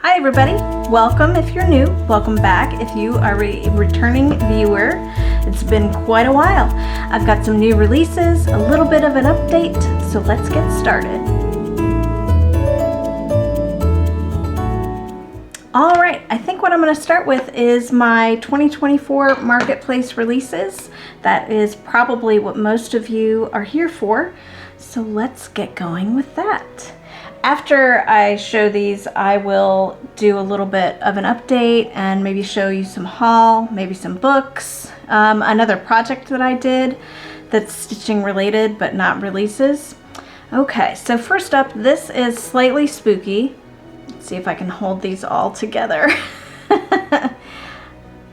Hi everybody, welcome if you're new, welcome back if you are a returning viewer. It's been quite a while. I've got some new releases, a little bit of an update, so let's get started. Alright, I think what I'm going to start with is my 2024 Marketplace releases. That is probably what most of you are here for, so let's get going with that. After I show these, I will do a little bit of an update and maybe show you some haul, maybe some books, another project that I did that's stitching related but not releases. Okay, so first up, this is slightly spooky. Let's see if I can hold these all together.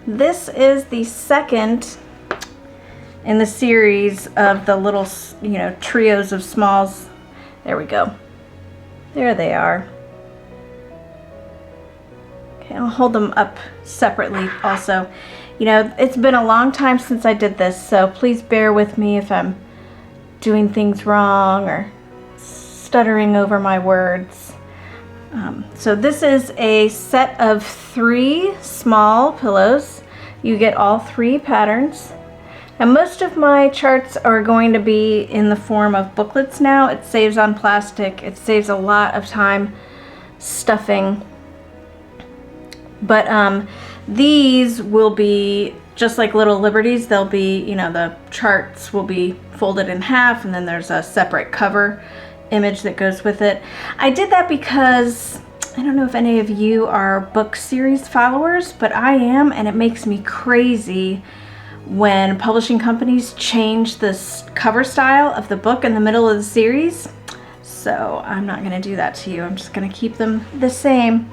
This is the second in the series of the little, trios of smalls. There we go. There they are. Okay, I'll hold them up separately also. It's been a long time since I did this, so please bear with me if I'm doing things wrong or stuttering over my words. So this is a set of 3 small pillows. You get all 3 patterns. Now most of my charts are going to be in the form of booklets now. It saves on plastic. It saves a lot of time stuffing. But these will be just like Little Liberties. They'll be, the charts will be folded in half and then there's a separate cover image that goes with it. I did that because I don't know if any of you are book series followers, but I am, and it makes me crazy when publishing companies change this cover style of the book in the middle of the series. So I'm not going to do that to you. I'm just going to keep them the same.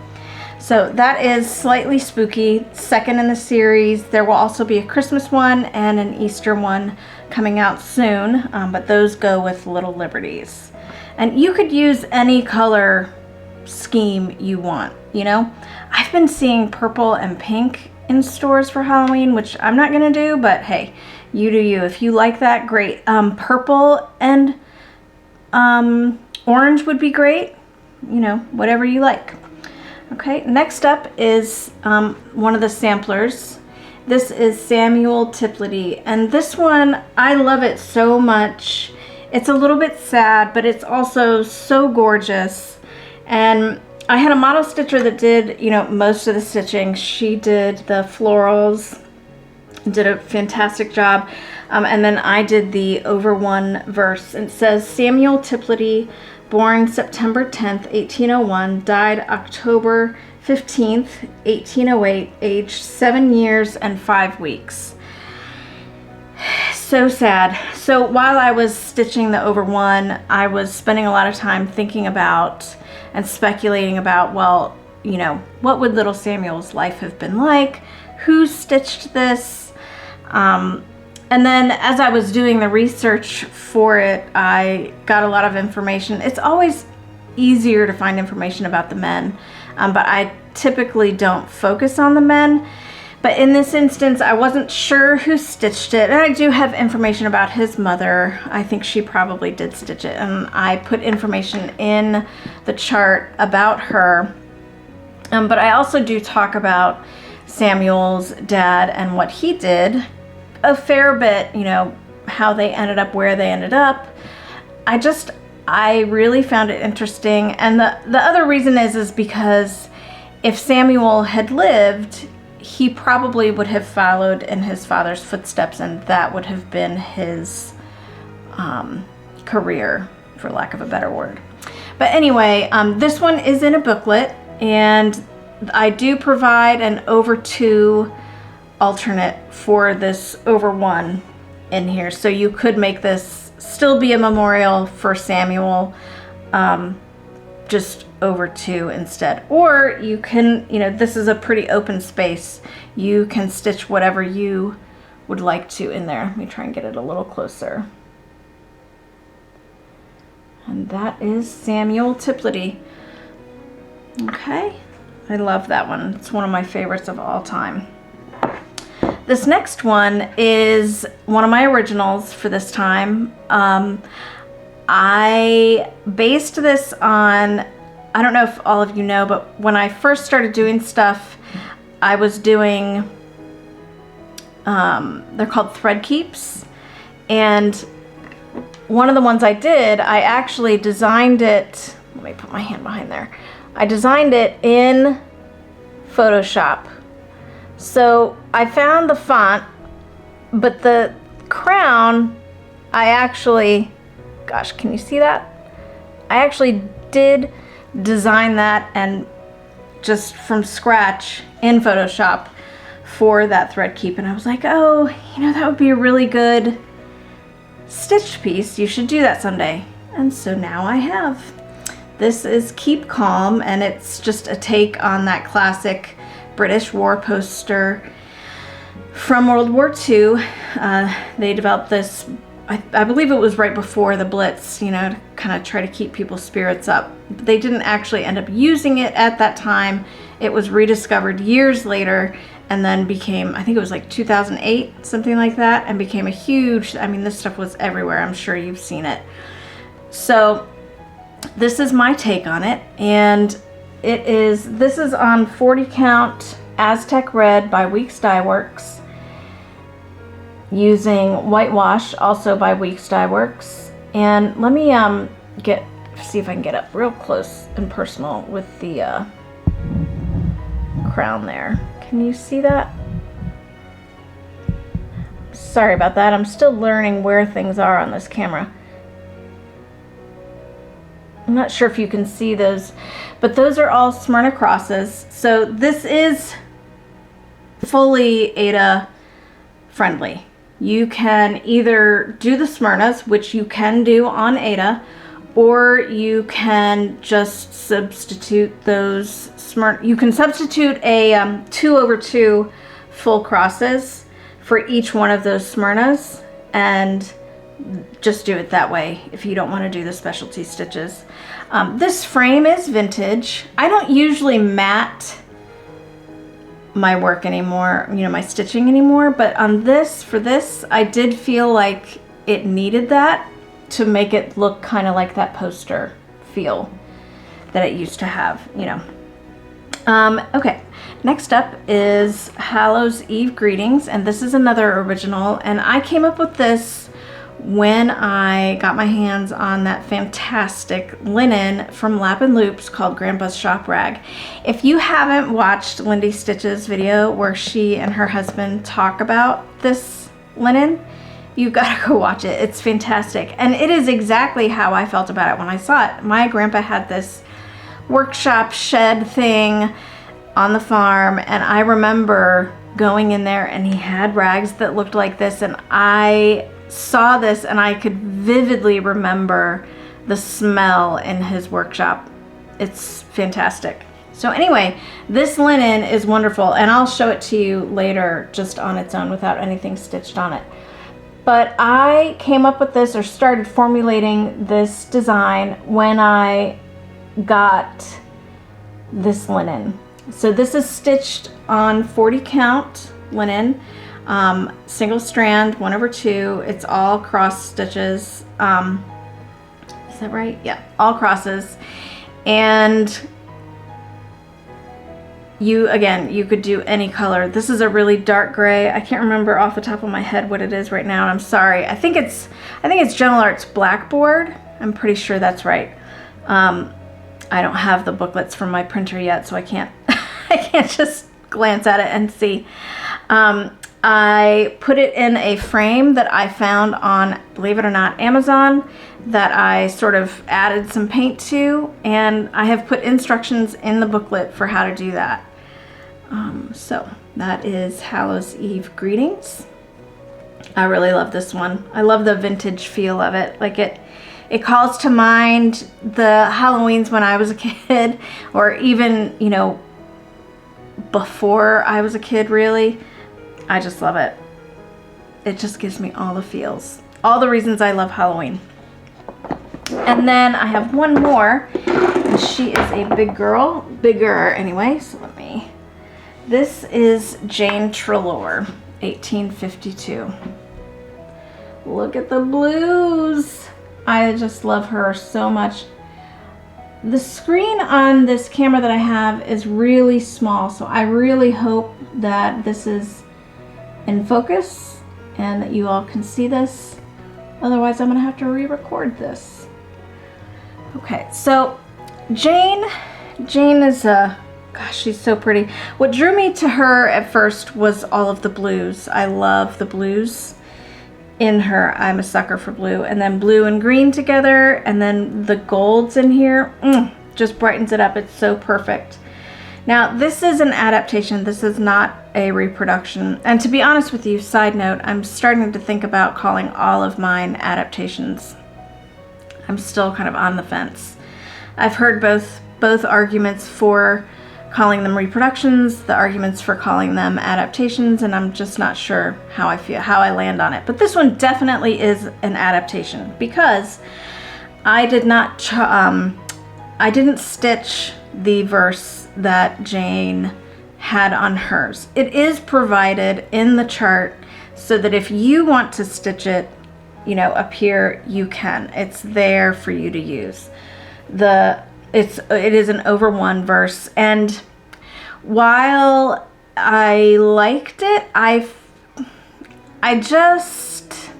So that is Slightly Spooky, second in the series. There will also be a Christmas one and an Easter one coming out soon, but those go with Little Liberties. And you could use any color scheme you want, I've been seeing purple and pink in stores for Halloween, which I'm not gonna do, but hey, you do you. If you like that, great. Purple and orange would be great, whatever you like. Okay, next up is one of the samplers. This is Samuel Tiplety, and this one, I love it so much. It's a little bit sad, but it's also so gorgeous. And I had a model stitcher that did, most of the stitching. She did the florals, did a fantastic job. And then I did the over one verse. It says, Samuel Tiplety, born September 10th, 1801, died October 15th, 1808, aged 7 years and 5 weeks. So sad. So while I was stitching the over one, I was spending a lot of time thinking about and speculating about, well, what would little Samuel's life have been like? Who stitched this? And then as I was doing the research for it, I got a lot of information. It's always easier to find information about the men, but I typically don't focus on the men. But in this instance, I wasn't sure who stitched it. And I do have information about his mother. I think she probably did stitch it. And I put information in the chart about her. But I also do talk about Samuel's dad and what he did a fair bit, how they ended up where they ended up. I really found it interesting. And the other reason is because if Samuel had lived, he probably would have followed in his father's footsteps, and that would have been his career, for lack of a better word. But anyway, this one is in a booklet, and I do provide an over 2 alternate for this over 1 in here. So you could make this still be a memorial for Samuel, just over 2 instead. Or you can, this is a pretty open space. You can stitch whatever you would like to in there. Let me try and get it a little closer. And that is Samuel Tiplety. Okay, I love that one. It's one of my favorites of all time. This next one is one of my originals for this time. I based this on I don't know if all of you know, but when I first started doing stuff, I was doing, they're called thread keeps. And one of the ones I did, I actually designed it, let me put my hand behind there. I designed it in Photoshop. So I found the font, but the crown, I actually, gosh, can you see that? I actually did design that and just from scratch in Photoshop for that thread keep. And I was like, oh, you know, that would be a really good stitched piece. You should do that someday. And so now I have. This is Keep Calm, and it's just a take on that classic British war poster from World War II. They developed this, I believe it was right before the Blitz, you know, to kind of try to keep people's spirits up. They didn't actually end up using it at that time. It was rediscovered years later and then became, I think it was like 2008, something like that, and became a huge, I mean, this stuff was everywhere. I'm sure you've seen it. So this is my take on it, and this is on 40 count Aztec Red by Weeks Dye Works, using whitewash, also by Weeks Dye Works. And let me see if I can get up real close and personal with the crown there. Can you see that? Sorry about that. I'm still learning where things are on this camera. I'm not sure if you can see those, but those are all Smyrna crosses. So this is fully Aida friendly. You can either do the Smyrnas, which you can do on Aida, or you can just substitute those Smyrna. You can substitute a 2/2 full crosses for each one of those Smyrnas, and just do it that way if you don't want to do the specialty stitches. This frame is vintage. I don't usually mat my work anymore, you know, my stitching anymore, but on this, for this, I did feel like it needed that to make it look kind of like that poster feel that it used to have, you know. Okay, next up is Hallos Eve Greetings, and this is another original, and I came up with this when I got my hands on that fantastic linen from Lap and Loops called Grandpa's Shop Rag. If you haven't watched Lindy Stitch's video where she and her husband talk about this linen, you've got to go watch it. It's fantastic. And it is exactly how I felt about it when I saw it. My grandpa had this workshop shed thing on the farm, and I remember going in there and he had rags that looked like this, and I saw this and I could vividly remember the smell in his workshop. It's fantastic. So anyway, this linen is wonderful, and I'll show it to you later just on its own without anything stitched on it. But I came up with this, or started formulating this design, when I got this linen. So this is stitched on 40 count linen. Single strand, 1/2. It's all cross stitches. Is that right? Yeah, all crosses. And you could do any color. This is a really dark gray. I can't remember off the top of my head what it is right now, and I'm sorry. I think it's Gentle Arts Blackboard. I'm pretty sure that's right. I don't have the booklets from my printer yet, so I can't I can't just glance at it and see. I put it in a frame that I found on, believe it or not, Amazon, that I sort of added some paint to, and I have put instructions in the booklet for how to do that. So that is Hallos Eve Greetings. I really love this one. I love the vintage feel of it. Like it calls to mind the Halloweens when I was a kid, or even, you know, before I was a kid, really. I just love it. It just gives me all the feels. All the reasons I love Halloween. And then I have one more. And she is a big girl. Bigger anyway, so let me. This is Jane Trelaw, 1852. Look at the blues. I just love her so much. the screen on this camera that I have is really small, so I really hope that this is in focus and that you all can see this. Otherwise, I'm gonna have to re-record this. Okay, so Jane is gosh, she's so pretty. What drew me to her at first was all of the blues. I love the blues in her. I'm a sucker for blue. And then blue and green together, and then the golds in here, just brightens it up. It's so perfect. Now, this is an adaptation. This is not a reproduction. And to be honest with you, side note, I'm starting to think about calling all of mine adaptations. I'm still kind of on the fence. I've heard both arguments for calling them reproductions, the arguments for calling them adaptations, and I'm just not sure how I land on it. But this one definitely is an adaptation because I didn't stitch the verse that Jane had on hers. It is provided in the chart so that if you want to stitch it, you know, up here, you can. It's there for you to use. It is an over one verse, and while I liked it, it just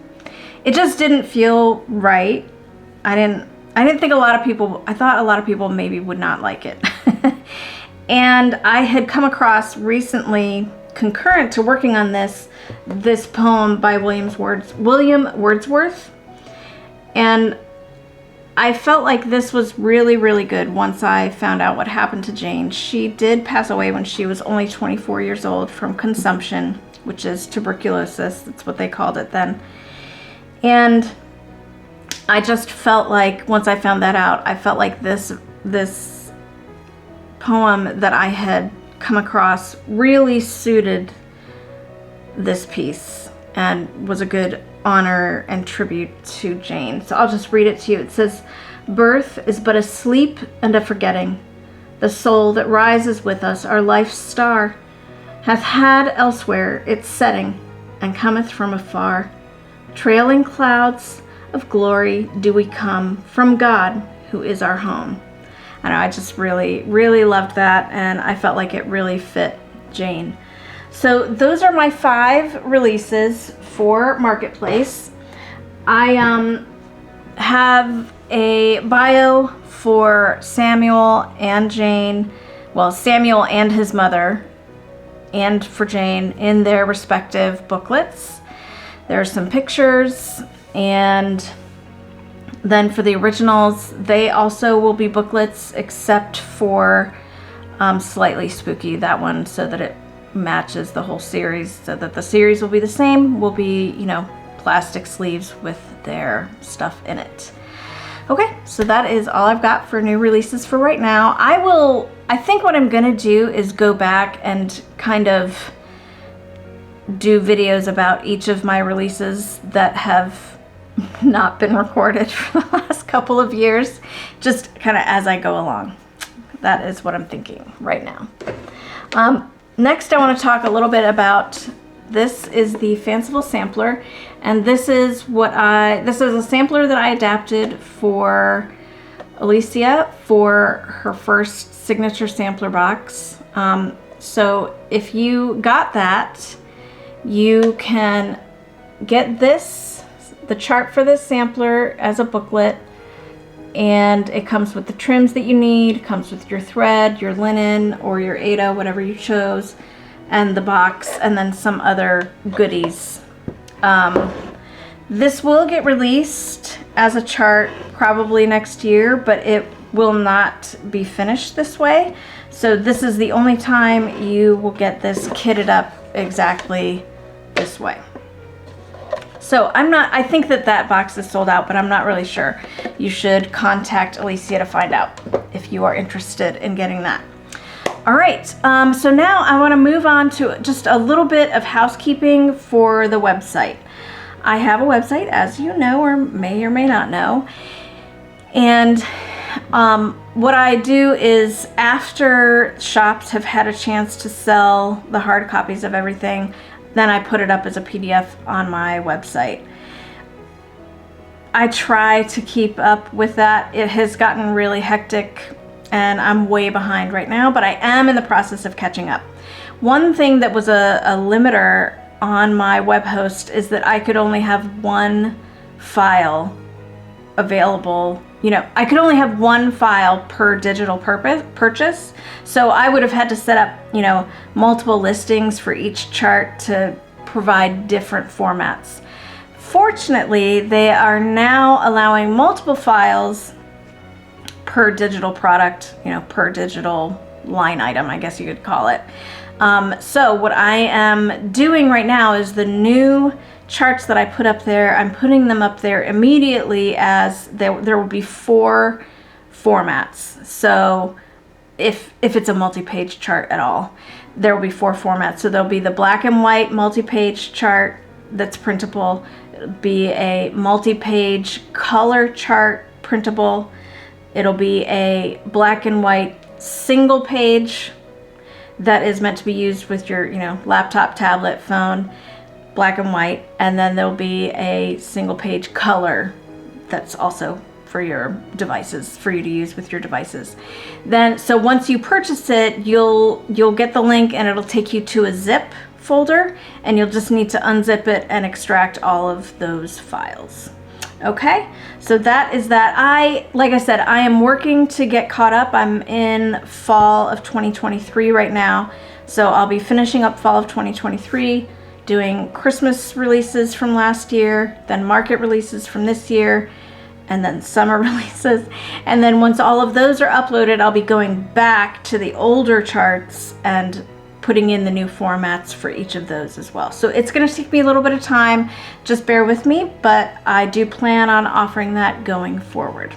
didn't feel right. I thought a lot of people maybe would not like it. And I had come across recently, concurrent to working on this poem by William Wordsworth, and I felt like this was really, really good once I found out what happened to Jane. She did pass away when she was only 24 years old from consumption, which is tuberculosis. That's what they called it then. And I just felt like, once I found that out, I felt like this poem that I had come across really suited this piece and was a good honor and tribute to Jane. So I'll just read it to you. It says, "Birth is but a sleep and a forgetting. The soul that rises with us, our life's star, hath had elsewhere its setting, and cometh from afar. Trailing clouds of glory do we come from God, who is our home." I know, I just really, really loved that, and I felt like it really fit Jane. So those are my 5 releases for Marketplace. I have a bio for Samuel and Jane, well, Samuel and his mother, and for Jane in their respective booklets. There are some pictures, and then for the originals, they also will be booklets, except for Slightly Spooky, that one, so that it matches the whole series, so that the series will be the same, will be, you know, plastic sleeves with their stuff in it. Okay, so that is all I've got for new releases for right now. I think what I'm gonna do is go back and kind of do videos about each of my releases that have not been recorded for the last couple of years, just kind of as I go along. That is what I'm thinking right now. Next, I want to talk a little bit about, this is the Fanciful sampler, and this is a sampler that I adapted for Alicia for her first signature sampler box. So if you got that, you can get the chart for this sampler as a booklet, and it comes with the trims that you need, comes with your thread, your linen, or your Aida, whatever you chose, and the box, and then some other goodies. This will get released as a chart probably next year, but it will not be finished this way. So this is the only time you will get this kitted up exactly this way. So I think that box is sold out, but I'm not really sure. You should contact Alicia to find out if you are interested in getting that. All right, so now I want to move on to just a little bit of housekeeping for the website. I have a website, as you know, or may not know. And what I do is, after shops have had a chance to sell the hard copies of everything, then I put it up as a PDF on my website. I try to keep up with that. It has gotten really hectic and I'm way behind right now, but I am in the process of catching up. One thing that was a limiter on my web host is that I could only have one file available. You know, I could only have one file per digital purchase. So I would have had to set up, you know, multiple listings for each chart to provide different formats. Fortunately, they are now allowing multiple files per digital product, you know, per digital line item, I guess you could call it. So what I am doing right now is the new charts that I put up there, I'm putting them up there immediately as there will be 4 formats. So if it's a multi-page chart at all, there will be 4 formats. So there'll be the black and white multi-page chart that's printable. It'll be a multi-page color chart printable. It'll be a black and white single page that is meant to be used with your, you know, laptop, tablet, phone, black and white. And then there'll be a single page color that's also for your devices, for you to use with your devices. Then, so once you purchase it, you'll get the link and it'll take you to a zip folder, and you'll just need to unzip it and extract all of those files. Okay, so that is that. Like I said, I am working to get caught up. I'm in fall of 2023 right now. So I'll be finishing up fall of 2023, doing Christmas releases from last year, then market releases from this year, and then summer releases. And then once all of those are uploaded, I'll be going back to the older charts and putting in the new formats for each of those as well. So it's going to take me a little bit of time, just bear with me, but I do plan on offering that going forward.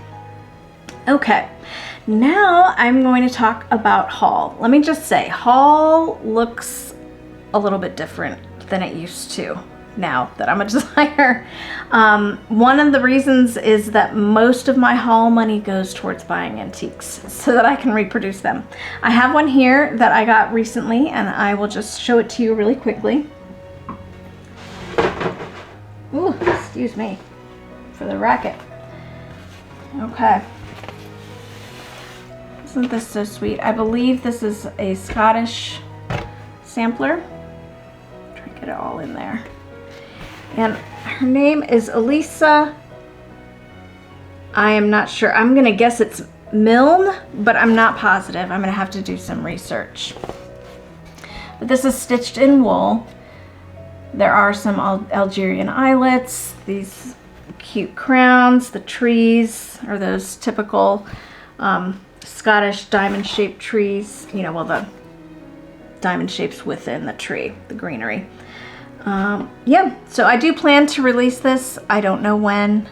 Okay, now I'm going to talk about haul. Let me just say, haul looks a little bit different than it used to now that I'm a designer. One of the reasons is that most of my haul money goes towards buying antiques so that I can reproduce them. I have one here that I got recently, and I will just show it to you really quickly. Ooh, excuse me for the racket. Okay. Isn't this so sweet? I believe this is a Scottish sampler. Try to get it all in there. And her name is Elisa. I am not sure. I'm going to guess it's Milne, but I'm not positive. I'm going to have to do some research. But this is stitched in wool. There are some Algerian eyelets, these cute crowns, the trees are those typical Scottish diamond-shaped trees. You know, well, the diamond shapes within the tree, the greenery. Yeah, so I do plan to release this. I don't know when,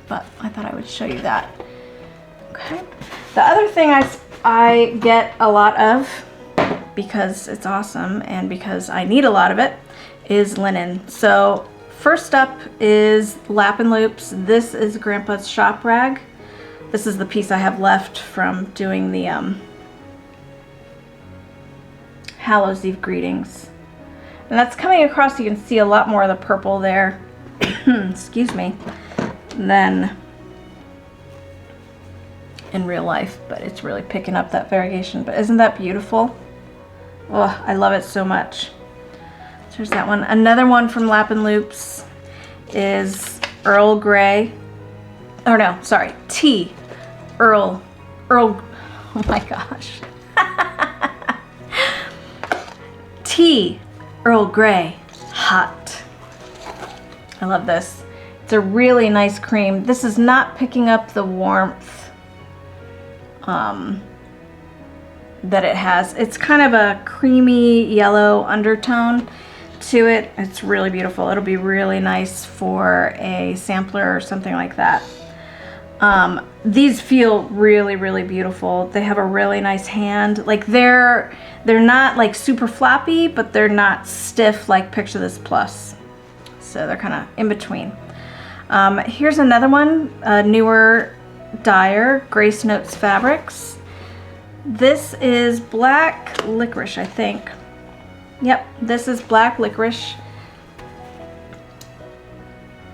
but I thought I would show you that. Okay. The other thing I get a lot of, because it's awesome and because I need a lot of it, is linen. So first up is Lap and Loops. This is Grandpa's shop rag. This is the piece I have left from doing the Hallos Eve Greetings. And that's coming across, you can see a lot more of the purple there, excuse me, than in real life, but it's really picking up that variation. But isn't that beautiful? Oh, I love it so much. So there's that one. Another one from Lap and Loops is Earl Grey. Oh no, sorry, Tea. Earl, oh my gosh. Tea. Earl Grey, hot. I love this. It's a really nice cream. This is not picking up the warmth that it has. It's kind of a creamy yellow undertone to it. It's really beautiful. It'll be really nice for a sampler or something like that. These feel really, really beautiful. They have a really nice hand. Like they're not like super floppy, but they're not stiff like Picture This Plus. So they're kind of in between. Here's another one, a newer dyer, Grace Notes Fabrics. This is Black Licorice, I think. Yep, this is Black Licorice.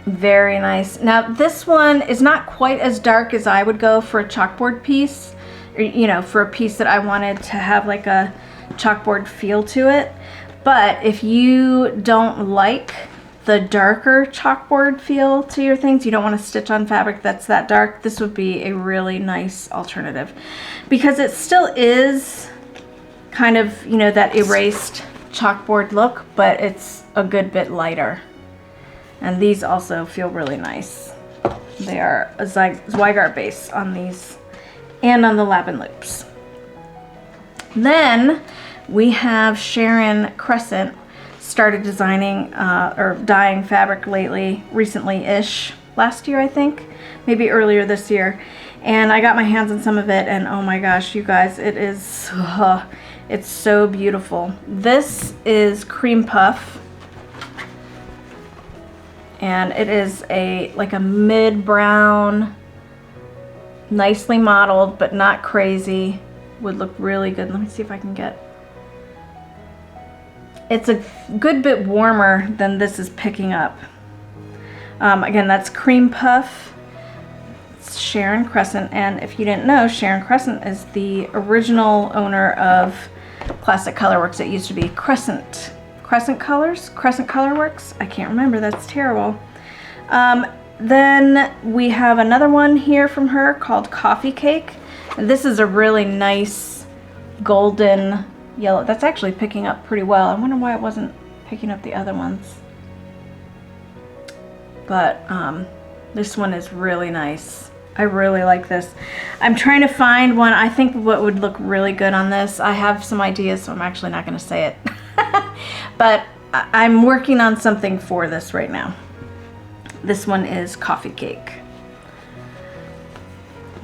Very nice. Now this one is not quite as dark as I would go for a chalkboard piece, or, you know, for a piece that I wanted to have like a chalkboard feel to it. But if you don't like the darker chalkboard feel to your things, you don't want to stitch on fabric that's that dark, this would be a really nice alternative, because it still is kind of, you know, that erased chalkboard look, but it's a good bit lighter. And these also feel really nice. They are a Zweigart base on these and on the Lappin loops. Then we have Sharon Crescent started designing or dyeing fabric recently-ish, last year I think, maybe earlier this year. And I got my hands on some of it, and oh my gosh, you guys, it is, it's so beautiful. This is Cream Puff. And it is like a mid-brown, nicely modeled, but not crazy. Would look really good. Let me see if I can get... It's a good bit warmer than this is picking up. Again, that's Cream Puff. It's Sharon Crescent. And if you didn't know, Sharon Crescent is the original owner of Classic Colorworks. It used to be Crescent Colors? Crescent Colorworks? I can't remember, that's terrible. Then we have another one here from her called Coffee Cake. And this is a really nice golden yellow. That's actually picking up pretty well. I wonder why it wasn't picking up the other ones. But this one is really nice. I really like this. I'm trying to find one. I think what would look really good on this. I have some ideas, so I'm actually not going to say it. But I'm working on something for this right now. This one is Coffee Cake.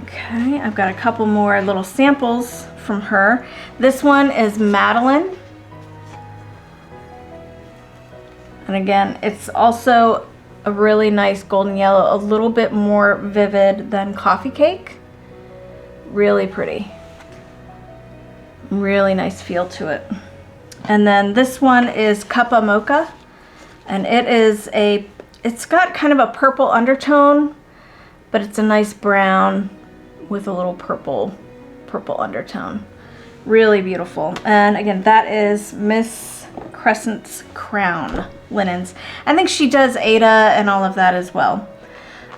Okay, I've got a couple more little samples from her. This one is Madeline. And again, it's also a really nice golden yellow, a little bit more vivid than Coffee Cake. Really pretty. Really nice feel to it. And then this one is Cuppa Mocha, and it's got kind of a purple undertone, but it's a nice brown with a little purple undertone. Really beautiful. And again, that is Miss Crescent's Crown linens. I think she does Ada and all of that as well.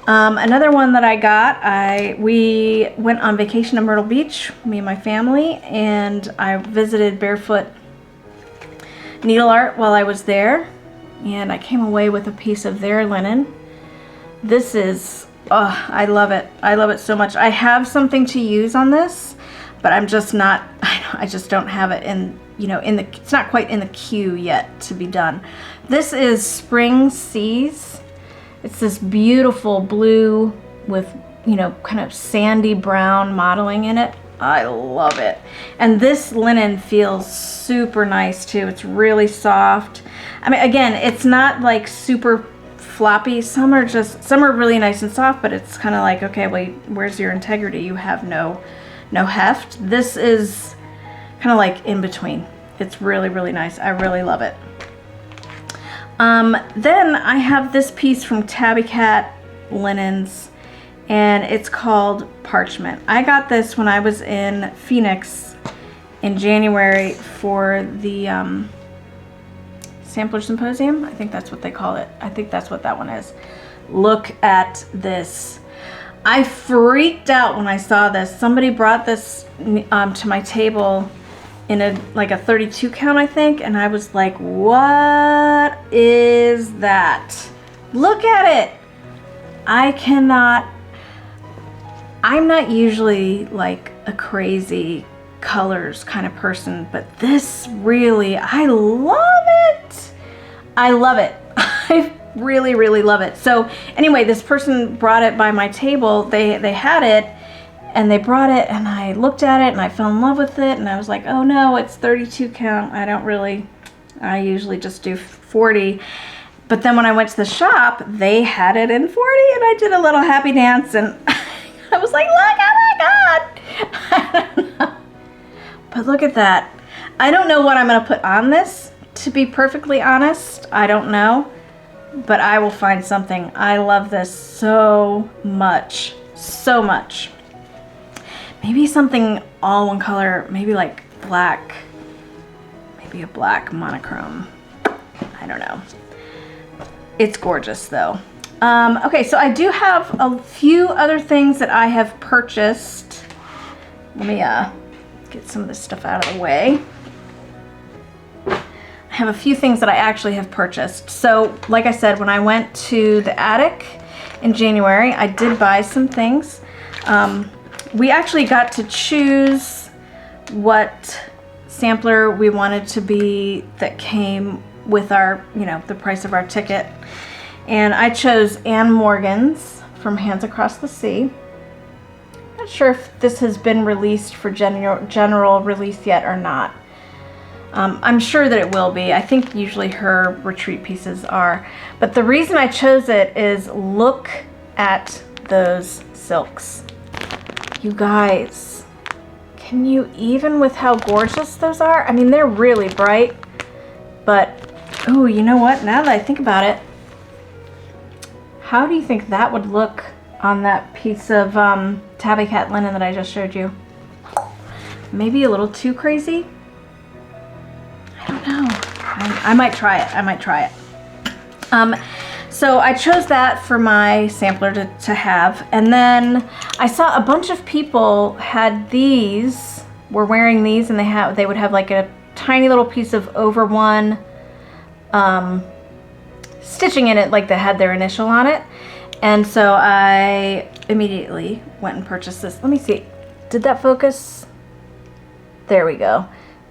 Another one that I got, we went on vacation to Myrtle Beach, me and my family, and I visited Barefoot Needle Art while I was there, and I came away with a piece of their linen. This is, oh, I love it. I love it so much. I have something to use on this, but I'm just not, I just don't have it in, you know, it's not quite in the queue yet to be done. This is Spring Seas. It's this beautiful blue with, you know, kind of sandy brown modeling in it. I love it. And this linen feels super nice too. It's really soft. I mean, again, it's not like super floppy. Some are really nice and soft, but it's kind of like, okay, wait, where's your integrity? You have no heft. This is kind of like in between. It's really, really nice. I really love it. Then I have this piece from Tabby Cat Linens, and it's called Parchment. I got this when I was in Phoenix in January for the Sampler Symposium. I think that's what they call it. I think that's what that one is. Look at this. I freaked out when I saw this. Somebody brought this to my table in like a 32 count, I think, and I was like, what is that? Look at it. I'm not usually like a crazy colors kind of person, but this really, I love it. I love it. I really, really love it. So anyway, this person brought it by my table. They had it, and they brought it, and I looked at it, and I fell in love with it, and I was like, oh no, it's 32 count. I usually just do 40. But then when I went to the shop, they had it in 40, and I did a little happy dance, and I was like, look, oh my God. I don't know. But look at that. I don't know what I'm gonna put on this, to be perfectly honest. I don't know. but I will find something. I love this so much, so much. Maybe something all one color, maybe like black, maybe a black monochrome. I don't know. It's gorgeous though. Okay, so I do have a few other things that I have purchased. Let me get some of this stuff out of the way. I have a few things that I actually have purchased. So, like I said, when I went to the attic in January, I did buy some things. We actually got to choose what sampler we wanted to be that came with our, the price of our ticket. And I chose Anne Morgan's from Hands Across the Sea. Not sure if this has been released for general release yet or not. I'm sure that it will be. I think usually her retreat pieces are. But the reason I chose it is look at those silks. You guys, can you even with how gorgeous those are? I mean, they're really bright, but, oh, you know what? Now that I think about it, how do you think that would look on that piece of tabby cat linen that I just showed you? Maybe a little too crazy? I don't know. I might try it. I might try it. So I chose that for my sampler to have. And then I saw a bunch of people had these, were wearing these, and they would have like a tiny little piece of over one stitching in it, like they had their initial on it. And so I immediately went and purchased this. Let me see. Did that focus? There we go.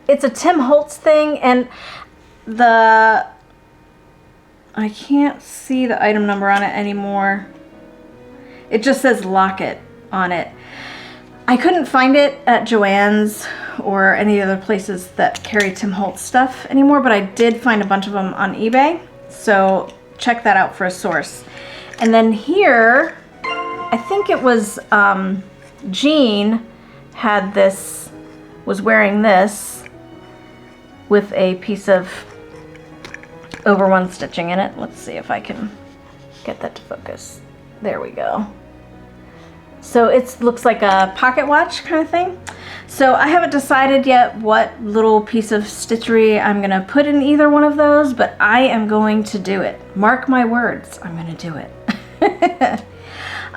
It's a Tim Holtz thing, and I can't see the item number on it anymore. It just says Locket on it. I couldn't find it at Joann's or any other places that carry Tim Holtz stuff anymore, but I did find a bunch of them on eBay. So check that out for a source. And then here, I think it was Jean had this, was wearing this with a piece of over one stitching in it. Let's see if I can get that to focus. There we go. So it looks like a pocket watch kind of thing. So I haven't decided yet what little piece of stitchery I'm gonna put in either one of those, but I am going to do it. Mark my words, I'm gonna do it.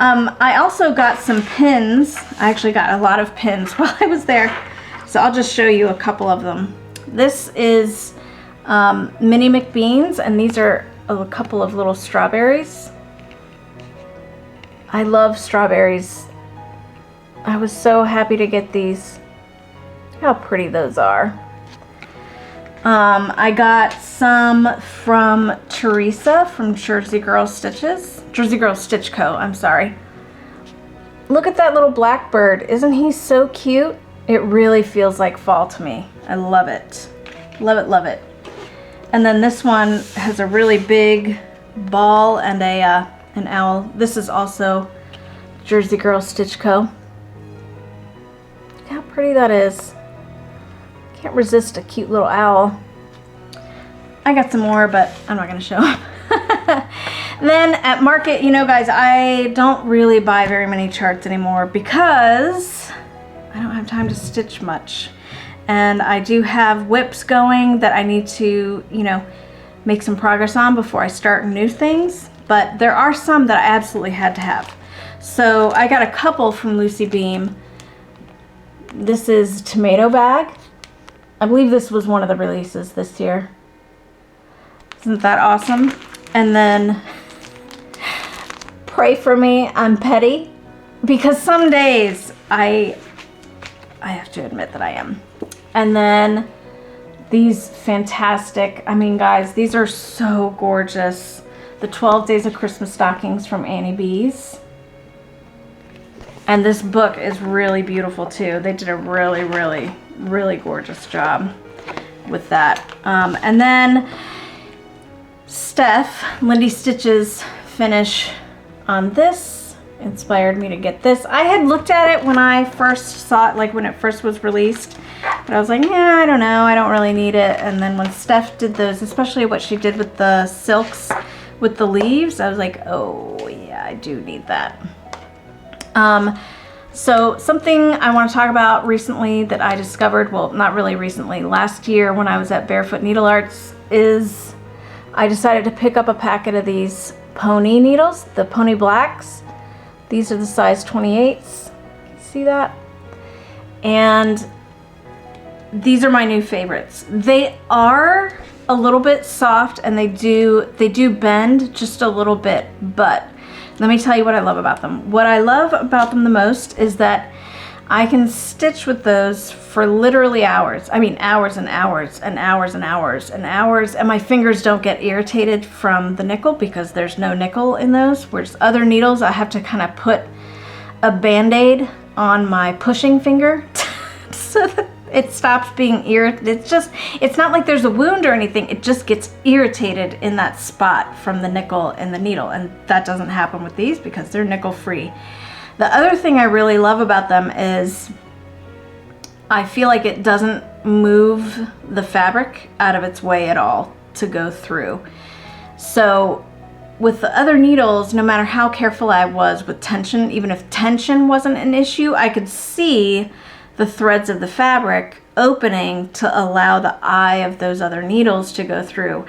I also got some pins. I actually got a lot of pins while I was there. So I'll just show you a couple of them. This is Minnie McBean's, and these are a couple of little strawberries. I love strawberries. I was so happy to get these. How pretty those are. I got some from Teresa from Jersey Girl Stitch Co. I'm sorry. Look at that little blackbird. Isn't he so cute? It really feels like fall to me. I love it. Love it, love it. And then this one has a really big ball and an owl. This is also Jersey Girl Stitch Co. Look how pretty that is. Can't resist a cute little owl. I got some more, but I'm not going to show them. Then at Market, you know guys, I don't really buy very many charts anymore because I don't have time to stitch much. And I do have whips going that I need to, make some progress on before I start new things. But there are some that I absolutely had to have. So I got a couple from Lucy Beam. This is Tomato Bag. I believe this was one of the releases this year. Isn't that awesome? And then Pray For Me, I'm Petty. Because some days I have to admit that I am. And then these fantastic, I mean guys, these are so gorgeous. The 12 Days of Christmas Stockings from Annie B's. And this book is really beautiful too. They did a really, really, really gorgeous job with that. And then Steph, Lindy Stitch's finish on this inspired me to get this. I had looked at it when I first saw it, like when it first was released, but I was like, yeah, I don't know, I don't really need it. And then when Steph did those, especially what she did with the silks with the leaves. I was like, oh yeah, I do need that. So something I want to talk about recently that I discovered, well, not really recently, last year when I was at Barefoot Needle Arts, is I decided to pick up a packet of these pony needles, the pony blacks. These are the size 28s. See that? And these are my new favorites. They are a little bit soft and they do bend just a little bit, but let me tell you what I love about them. What I love about them the most is that I can stitch with those for literally hours. I mean, hours and hours and hours and hours and hours, and my fingers don't get irritated from the nickel because there's no nickel in those, whereas other needles I have to kind of put a Band-Aid on my pushing finger so that it stops being irritated. It's not like there's a wound or anything. It just gets irritated in that spot from the nickel in the needle. And that doesn't happen with these because they're nickel free. The other thing I really love about them is I feel like it doesn't move the fabric out of its way at all to go through. So with the other needles, no matter how careful I was with tension, even if tension wasn't an issue, I could see the threads of the fabric opening to allow the eye of those other needles to go through.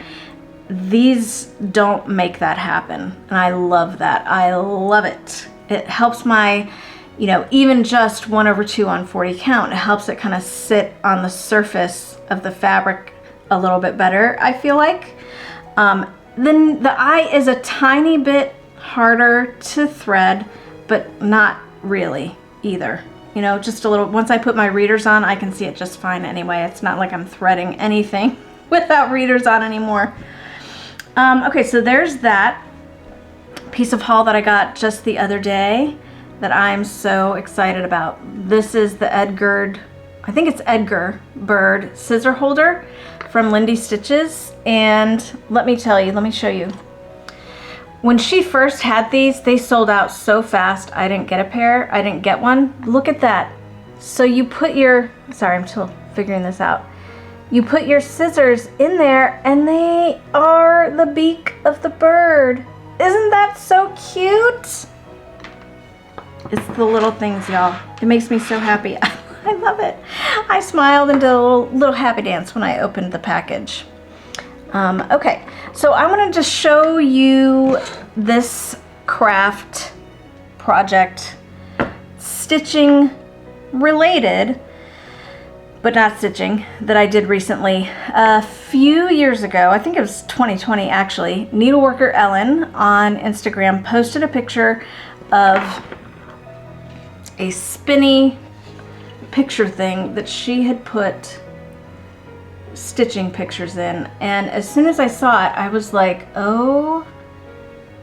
These don't make that happen, and I love that. I love it. It helps my, even just 1/2 on 40 count, it helps it kind of sit on the surface of the fabric a little bit better, I feel like. Then the eye is a tiny bit harder to thread, but not really either. Just a little. Once I put my readers on, I can see it just fine anyway. It's not like I'm threading anything without readers on anymore. Okay, so there's that piece of haul that I got just the other day that I'm so excited about. This is the Edgar Bird scissor holder from Lindy Stitches, and let me show you. When she first had these, they sold out so fast. I didn't get one. Look at that. So you put sorry, I'm still figuring this out. You put your scissors in there and they are the beak of the bird. Isn't that so cute? It's the little things, y'all. It makes me so happy. I love it. I smiled and did a little happy dance when I opened the package. Okay, so I want to just show you this craft project, stitching related, but not stitching, that I did recently. A few years ago, I think it was 2020 actually, Needleworker Ellen on Instagram posted a picture of a spinny picture thing that she had put stitching pictures in, and as soon as I saw it, I was like, oh,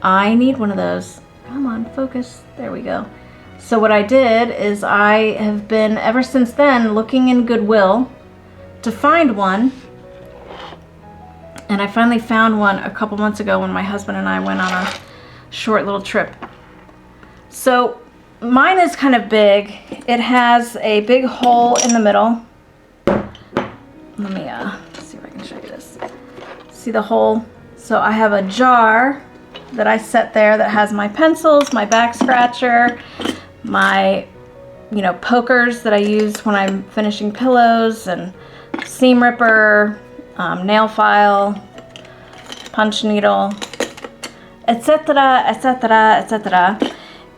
I need one of those. Come on, focus. There we go. So what I did is I have been, ever since then, looking in Goodwill to find one, and I finally found one a couple months ago when my husband and I went on a short little trip. So mine is kind of big. It has a big hole in the middle. Let me see if I can show you this. See the hole? So I have a jar that I set there that has my pencils, my back scratcher, my pokers that I use when I'm finishing pillows, and seam ripper, nail file, punch needle, etc., etc., etc.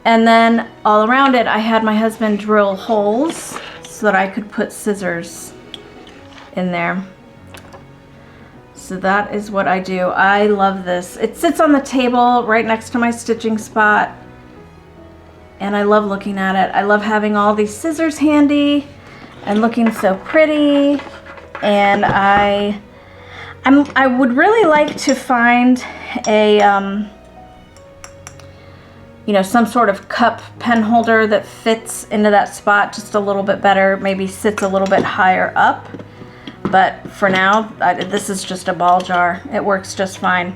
And then all around it I had my husband drill holes so that I could put scissors in there. So that is what I do. I love this. It sits on the table right next to my stitching spot, and I love looking at it. I love having all these scissors handy and looking so pretty. And I would really like to find a some sort of cup pen holder that fits into that spot just a little bit better, maybe sits a little bit higher up. But for now, this is just a ball jar. It works just fine.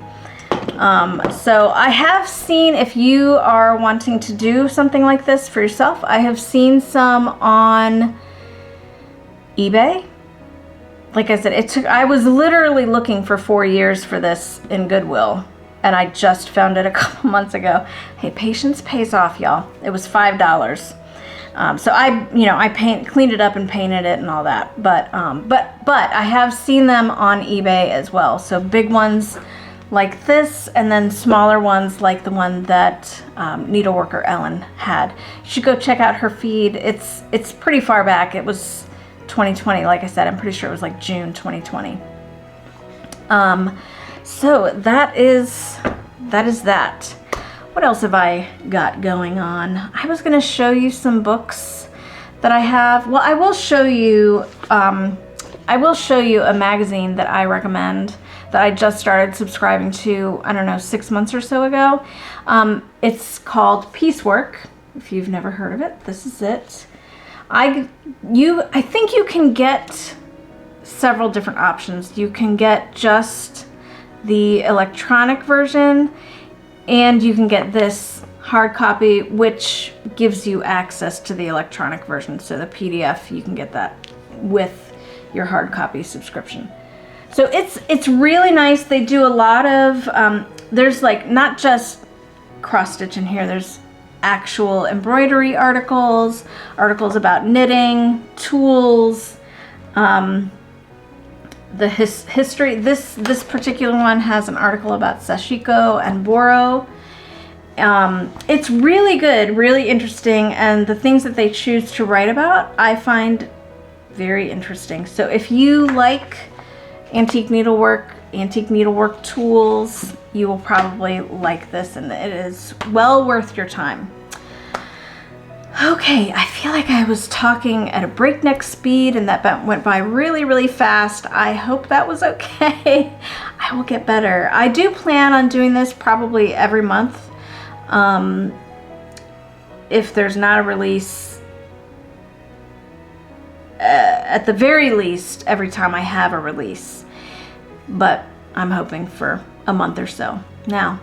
So I have seen, if you are wanting to do something like this for yourself, I have seen some on eBay. Like I said, I was literally looking for 4 years for this in Goodwill. and I just found it a couple months ago. Hey, patience pays off, y'all. It was $5. So I cleaned it up and painted it and all that. But I have seen them on eBay as well. So big ones like this, and then smaller ones like the one that Needleworker Ellen had. You should go check out her feed. It's pretty far back. It was 2020, like I said. I'm pretty sure it was like June 2020. So that is that. What else have I got going on? I was going to show you some books that I have. Well, I will show you a magazine that I recommend that I just started subscribing to, I don't know, 6 months or so ago. It's called Peacework. If you've never heard of it, this is it. I think you can get several different options. You can get just the electronic version, and you can get this hard copy, which gives you access to the electronic version. So the PDF, you can get that with your hard copy subscription. So it's really nice. They do a lot of, there's like not just cross stitch in here, there's actual embroidery articles about knitting, tools, the history. This particular one has an article about sashiko and boro. It's really good, really interesting, and the things that they choose to write about I find very interesting. So if you like antique needlework tools, you will probably like this, and it is well worth your time. Okay, I feel like I was talking at a breakneck speed and that went by really, really fast. I hope that was okay. I will get better. I do plan on doing this probably every month. If there's not a release, at the very least, every time I have a release. But I'm hoping for a month or so. Now,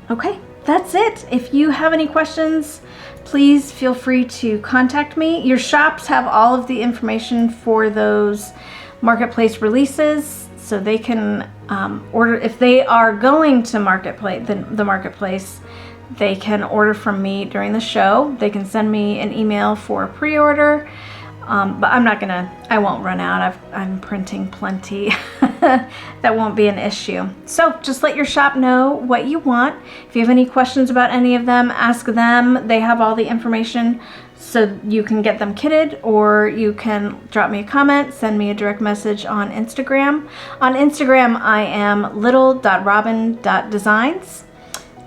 okay, that's it. If you have any questions, please feel free to contact me. Your shops have all of the information for those marketplace releases, so they can order. If they are going to the marketplace, they can order from me during the show. They can send me an email for a pre-order. But I won't run out. I'm printing plenty. That won't be an issue. So just let your shop know what you want. If you have any questions about any of them, ask them. They have all the information, so you can get them kitted, or you can drop me a comment, send me a direct message on Instagram. On Instagram, I am little.robin.designs.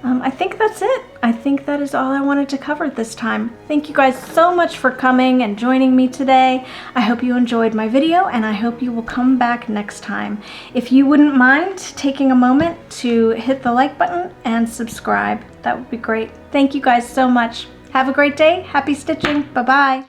I think that's it. I think that is all I wanted to cover this time. Thank you guys so much for coming and joining me today. I hope you enjoyed my video, and I hope you will come back next time. If you wouldn't mind taking a moment to hit the like button and subscribe, that would be great. Thank you guys so much. Have a great day. Happy stitching. Bye-bye.